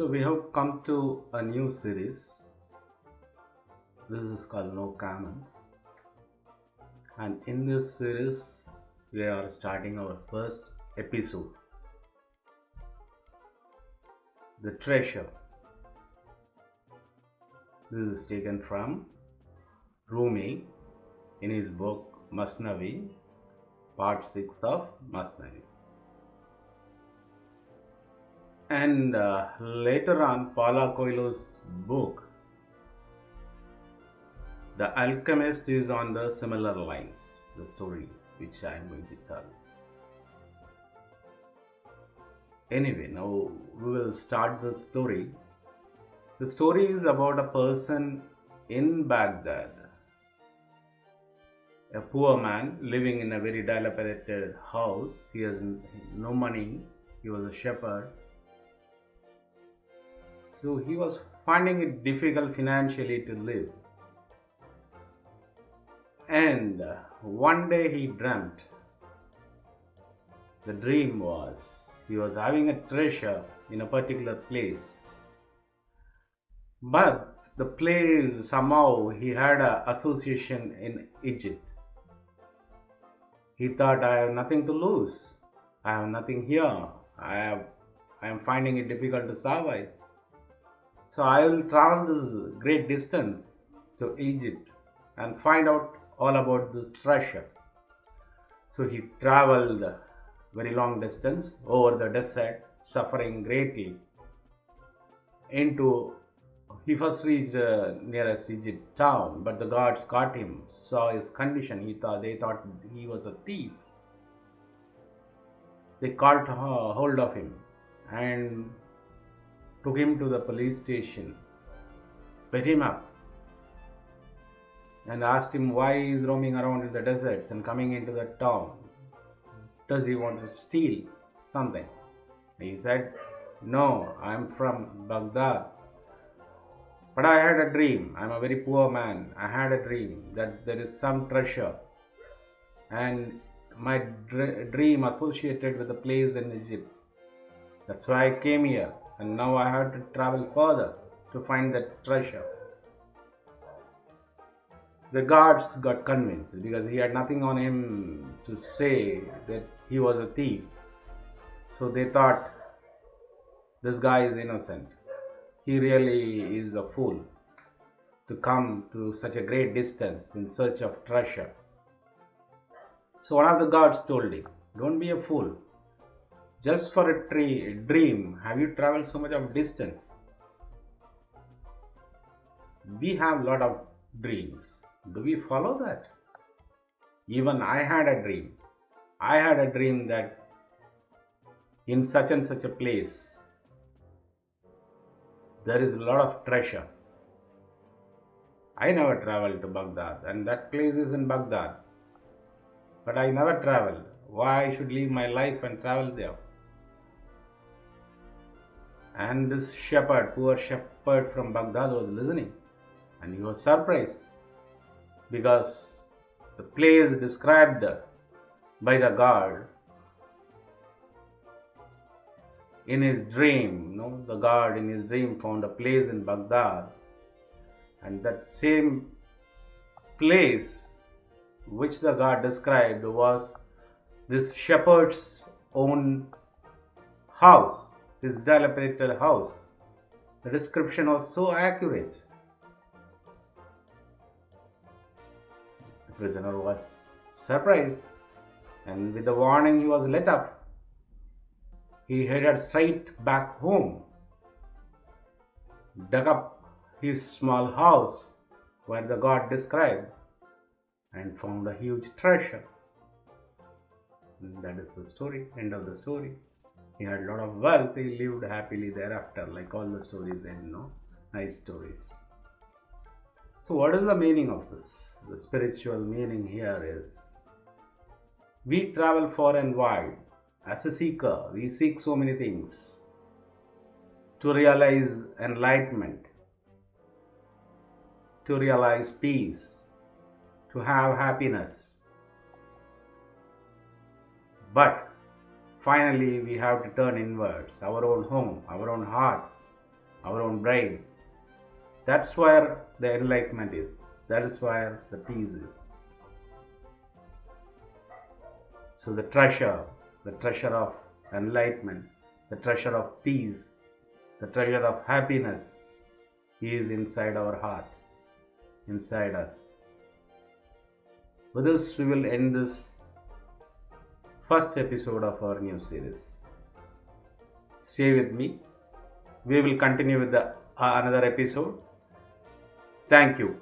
So we have come to a new series. This is called No Comments, and in this series we are starting our first episode, The Treasure. This is taken from Rumi in his book Masnavi, part 6 of Masnavi. And later on, Paulo Coelho's book, The Alchemist, is on the similar lines, the story which I am going to tell. Anyway, now we will start the story. The story is about a person in Baghdad, a poor man living in a very dilapidated house. He has no money. He was a shepherd. So he was finding it difficult financially to live. And one day he dreamt. The dream was he was having a treasure in a particular place. But the place, somehow he had an association in Egypt. He thought, I have nothing to lose. I have nothing here. I am finding it difficult to survive. So I will travel this great distance to Egypt and find out all about this treasure. So he traveled very long distance over the desert, suffering greatly. He first reached nearest Egypt town, but the guards caught him, saw his condition. They thought he was a thief. They caught hold of him and took him to the police station, picked him up, and asked him why he is roaming around in the deserts and coming into the town. Does he want to steal something? He said, no, I am from Baghdad. But I had a dream. I am a very poor man. I had a dream that there is some treasure. And my dream associated with a place in Egypt. That's why I came here. And now I have to travel further to find that treasure. The guards got convinced because he had nothing on him to say that he was a thief. So they thought this guy is innocent. He really is a fool to come to such a great distance in search of treasure. So one of the guards told him, don't be a fool. Just for a dream, have you traveled so much of distance? We have a lot of dreams. Do we follow that? Even I had a dream. I had a dream that in such and such a place, there is a lot of treasure. I never traveled to Baghdad, and that place is in Baghdad. But I never traveled. Why I should leave my life and travel there? And this poor shepherd from Baghdad was listening, and he was surprised because the place described by the guard in his dream, the guard in his dream found a place in Baghdad, and that same place which the guard described was this shepherd's own house, his dilapidated house. The description was so accurate. The prisoner was surprised, and with the warning he was let up. He headed straight back home, dug up his small house where the god described, and found a huge treasure. And that is the story, end of the story. He had a lot of wealth. He lived happily thereafter, like all the stories end, nice stories. So what is the meaning of this? The spiritual meaning here is, we travel far and wide. As a seeker, we seek so many things to realize enlightenment, to realize peace, to have happiness. But finally we have to turn inwards, our own home, our own heart, our own brain. That's where the enlightenment is. That is where the peace is. So the treasure of enlightenment, the treasure of peace, the treasure of happiness is inside our heart, inside us. With this, we will end this first episode of our new series. Stay with me. We will continue with the another episode. Thank you.